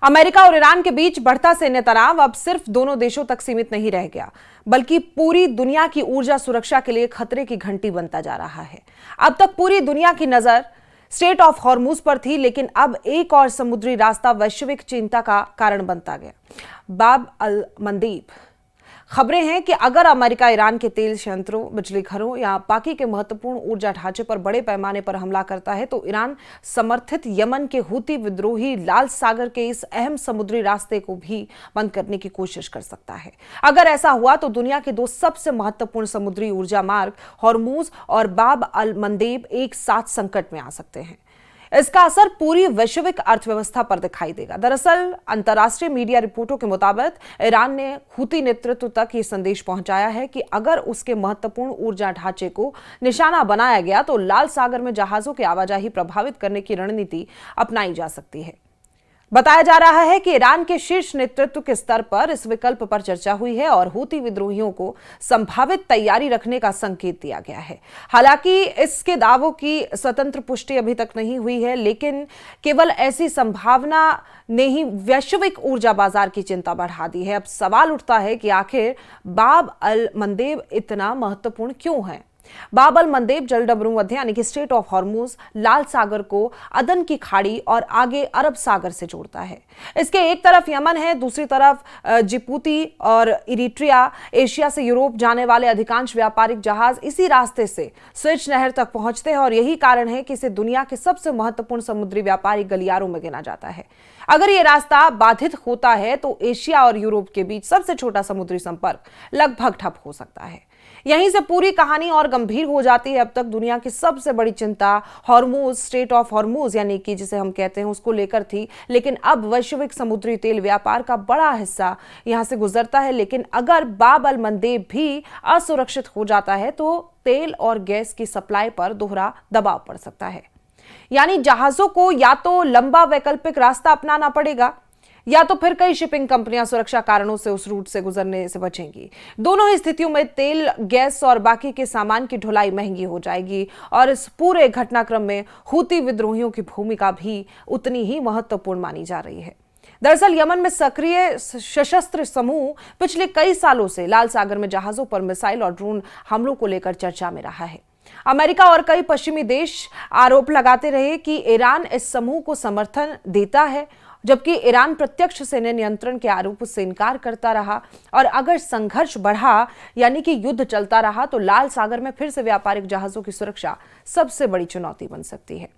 America और Iran के बीच बढ़ता सैन्य तनाव अब सिर्फ दोनों देशों तक सीमित नहीं रह गया, बल्कि पूरी दुनिया की ऊर्जा सुरक्षा के लिए खतरे की घंटी बनता जा रहा है। अब तक पूरी दुनिया की नजर स्ट्रेट ऑफ हॉर्मुज पर थी, लेकिन अब एक और समुद्री रास्ता वैश्विक चिंता का कारण बनता गया, बाब अल मंदेब। खबरें हैं कि अगर अमेरिका ईरान के तेल संयंत्रों, बिजली घरों या बाकी के महत्वपूर्ण ऊर्जा ढांचे पर बड़े पैमाने पर हमला करता है तो ईरान समर्थित यमन के हूती विद्रोही लाल सागर के इस अहम समुद्री रास्ते को भी बंद करने की कोशिश कर सकता है। अगर ऐसा हुआ तो दुनिया के दो सबसे महत्वपूर्ण समुद्री ऊर्जा मार्ग हॉर्मुज और बाब अल मंदेब एक साथ संकट में आ सकते हैं। इसका असर पूरी वैश्विक अर्थव्यवस्था पर दिखाई देगा। दरअसल अंतर्राष्ट्रीय मीडिया रिपोर्टों के मुताबिक ईरान ने हूती नेतृत्व तक ये संदेश पहुंचाया है कि अगर उसके महत्वपूर्ण ऊर्जा ढांचे को निशाना बनाया गया तो लाल सागर में जहाजों की आवाजाही प्रभावित करने की रणनीति अपनाई जा सकती है। बताया जा रहा है कि ईरान के शीर्ष नेतृत्व के स्तर पर इस विकल्प पर चर्चा हुई है और हूती विद्रोहियों को संभावित तैयारी रखने का संकेत दिया गया है। हालांकि इसके दावों की स्वतंत्र पुष्टि अभी तक नहीं हुई है, लेकिन केवल ऐसी संभावना ने ही वैश्विक ऊर्जा बाजार की चिंता बढ़ा दी है। अब सवाल उठता है कि आखिर बाब अल मंदेब इतना महत्वपूर्ण क्यों है। बाब अल मंदेब जलडमरू मध्य यानी कि स्ट्रेट ऑफ हॉर्मुज लाल सागर को अदन की खाड़ी और आगे अरब सागर से जोड़ता है। इसके एक तरफ यमन है, दूसरी तरफ जिबूती और इरिट्रिया। एशिया से यूरोप जाने वाले अधिकांश व्यापारिक जहाज इसी रास्ते से स्विच नहर तक पहुंचते हैं और यही कारण है कि इसे दुनिया के सबसे महत्वपूर्ण समुद्री व्यापारिक गलियारों में गिना जाता है। अगर यह रास्ता बाधित होता है तो एशिया और यूरोप के बीच सबसे छोटा समुद्री संपर्क लगभग ठप हो सकता है। यहीं से पूरी कहानी और गंभीर हो जाती है। अब तक दुनिया की सबसे बड़ी चिंता हॉर्मुज, स्ट्रेट ऑफ हॉर्मुज यानी कि जिसे हम कहते हैं, उसको लेकर थी, लेकिन अब वैश्विक समुद्री तेल व्यापार का बड़ा हिस्सा यहां से गुजरता है। लेकिन अगर बाब अल मंदेब भी असुरक्षित हो जाता है तो तेल और गैस की सप्लाई पर दोहरा दबाव पड़ सकता है। यानी जहाजों को या तो लंबा वैकल्पिक रास्ता अपनाना पड़ेगा या तो फिर कई शिपिंग कंपनियां सुरक्षा कारणों से उस रूट से गुजरने से बचेंगी। दोनों ही स्थितियों में तेल, गैस और बाकी के सामान की ढुलाई महंगी हो जाएगी और इस पूरे घटनाक्रम में हूती विद्रोहियों की भूमिका भी उतनी ही महत्वपूर्ण मानी जा रही है। दरअसल यमन में सक्रिय सशस्त्र समूह पिछले कई सालों से लाल सागर में जहाजों पर मिसाइल और ड्रोन हमलों को लेकर चर्चा में रहा है। अमेरिका और कई पश्चिमी देश आरोप लगाते रहे कि ईरान इस समूह को समर्थन देता है, जबकि ईरान प्रत्यक्ष सैन्य नियंत्रण के आरोप से इनकार करता रहा। और अगर संघर्ष बढ़ा यानी कि युद्ध चलता रहा तो लाल सागर में फिर से व्यापारिक जहाजों की सुरक्षा सबसे बड़ी चुनौती बन सकती है।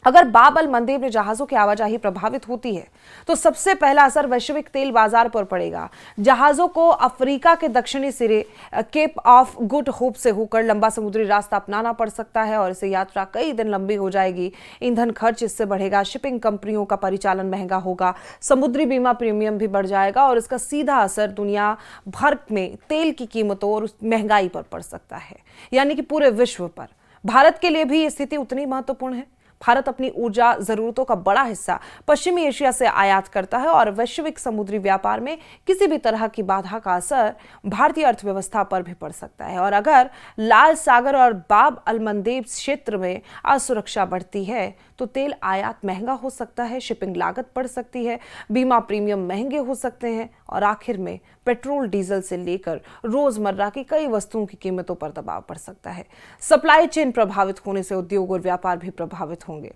अगर बाब अल मंदेब में जहाजों की आवाजाही प्रभावित होती है तो सबसे पहला असर वैश्विक तेल बाजार पर पड़ेगा। जहाजों को अफ्रीका के दक्षिणी सिरे केप ऑफ गुड होप से होकर लंबा समुद्री रास्ता अपनाना पड़ सकता है और इससे यात्रा कई दिन लंबी हो जाएगी। ईंधन खर्च इससे बढ़ेगा, शिपिंग कंपनियों का परिचालन महंगा होगा, समुद्री बीमा प्रीमियम भी बढ़ जाएगा और इसका सीधा असर दुनिया भर में तेल की कीमतों और महंगाई पर पड़ सकता है, यानी कि पूरे विश्व पर। भारत के लिए भी ये स्थिति उतनी महत्वपूर्ण है। भारत अपनी ऊर्जा जरूरतों का बड़ा हिस्सा पश्चिमी एशिया से आयात करता है और वैश्विक समुद्री व्यापार में किसी भी तरह की बाधा का असर भारतीय अर्थव्यवस्था पर भी पड़ सकता है। और अगर लाल सागर और बाब अल मंदेब क्षेत्र में असुरक्षा बढ़ती है तो तेल आयात महंगा हो सकता है, शिपिंग लागत बढ़ सकती है, बीमा प्रीमियम महंगे हो सकते हैं और आखिर में पेट्रोल, डीजल से लेकर रोजमर्रा की कई वस्तुओं की कीमतों पर दबाव पड़ सकता है। सप्लाई चेन प्रभावित होने से उद्योग और व्यापार भी प्रभावित होंगे।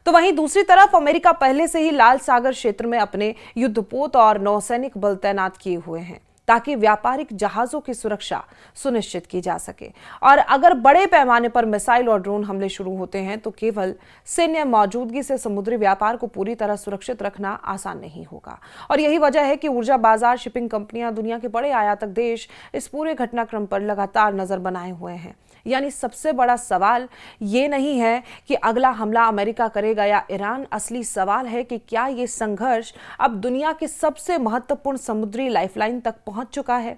तो वहीं दूसरी तरफ अमेरिका पहले से ही लाल सागर क्षेत्र में अपने युद्धपोत और नौसैनिक बल तैनात किए हुए हैं ताकि व्यापारिक जहाजों की सुरक्षा सुनिश्चित की जा सके। और अगर बड़े पैमाने पर मिसाइल और ड्रोन हमले शुरू होते हैं तो केवल सैन्य मौजूदगी से समुद्री व्यापार को पूरी तरह सुरक्षित रखना आसान नहीं होगा। और यही वजह है कि ऊर्जा बाजार, शिपिंग कंपनियां, दुनिया के बड़े आयातक देश इस पूरे घटनाक्रम पर लगातार नजर बनाए हुए हैं। यानी सबसे बड़ा सवाल ये नहीं है कि अगला हमला अमेरिका करेगा या ईरान, असली सवाल है कि क्या ये संघर्ष अब दुनिया की सबसे महत्वपूर्ण समुद्री लाइफलाइन तक पहुंच चुका है।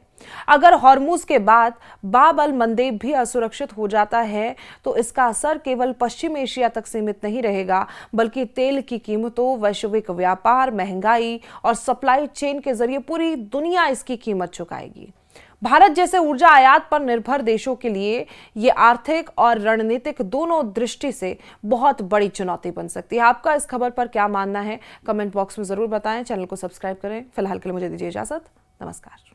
अगर हॉर्मुज के बाद बाब अल मंदेब भी असुरक्षित हो जाता है तो इसका असर केवल पश्चिम एशिया तक सीमित नहीं रहेगा, बल्कि तेल की कीमतों, वैश्विक व्यापार, महंगाई और सप्लाई चेन के जरिए पूरी दुनिया इसकी कीमत चुकाएगी। भारत जैसे ऊर्जा आयात पर निर्भर देशों के लिए ये आर्थिक और रणनीतिक दोनों दृष्टि से बहुत बड़ी चुनौती बन सकती है। आपका इस खबर पर क्या मानना है, कमेंट बॉक्स में जरूर बताएं। चैनल को सब्सक्राइब करें। फिलहाल के लिए मुझे दीजिए इजाजत। नमस्कार।